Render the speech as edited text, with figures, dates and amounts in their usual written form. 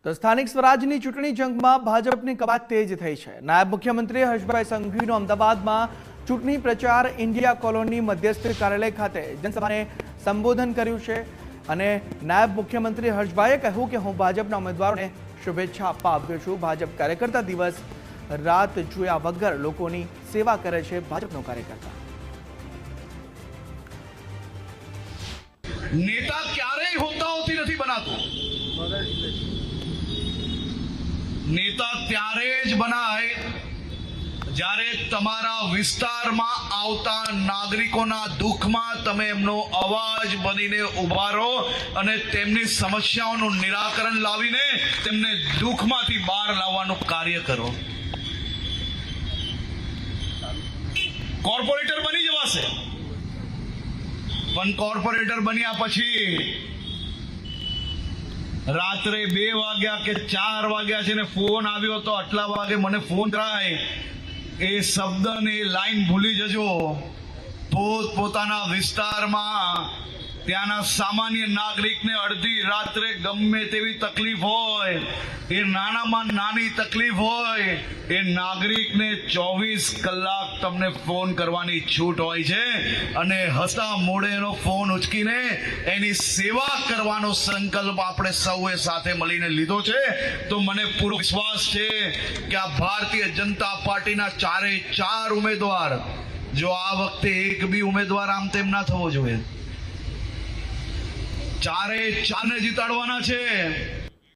તો સ્થાનિક સ્વરાજની ચૂંટણી જંગમાં ભાજપની કવાયત તેજ થઈ છે। નાયબ મુખ્યમંત્રી હર્ષભાઈ સંઘવીનો અમદાવાદમાં ચૂંટણી પ્રચાર ઇન્ડિયા કોલોની મધ્યસ્થ કાર્યાલય ખાતે જનસભાને સંબોધન કર્યું છે અને નાયબ મુખ્યમંત્રી હર્ષભાઈએ કહ્યું કે હું ભાજપના ઉમેદવારોને શુભેચ્છા આપવા આવ્યો છું। ભાજપ કાર્યકર્તા દિવસ રાત જોયા વગર લોકોની સેવા કરે છે। ભાજપનો કાર્યકર્તા नेता क्यारे होता होती नहीं बनातो, नेता त्यारे ज बनाय जारे तमारा विस्तारमां आवता नागरिकोना दुखमां तमे एमनो अवाज बनीने उभा रहो अने तेमनी समस्याओनुं निराकरण लावीने तेमने दुखमांथी बहार लाववानुं कार्य करो। कोर्पोरेटर बनी जवाशे पण कोर्पोरेटर बन्या पछी रात्रे 2 वाग्या के 4 वाग्या छे ने फोन आव्यो तो आटला वागे मने फोन कराय ए शब्द ने लाइन भूली जजो। पोताना विस्तारमां त्याना सामान्य नागरिक ने अर्धी रात्रे गमे तेवी तकलीफ होय, ए नानामां नानी तकलीफ होय, ए नागरिक ने 24 कलाक तमने फोन करवानी छूट होय छे अने हसता मोड़े एनो फोन उचकीने एनी सेवा करवानो संकल्प आपणे सौए साथे मळीने लीधो छे। तो मने पूरो विश्वास छे के आ भारतीय जनता पार्टीना 4 उमेदवार जो आ वखते एक बी उमेदवार आम तेम ना थवो जोईए, 4 ने जीताडवाना छे।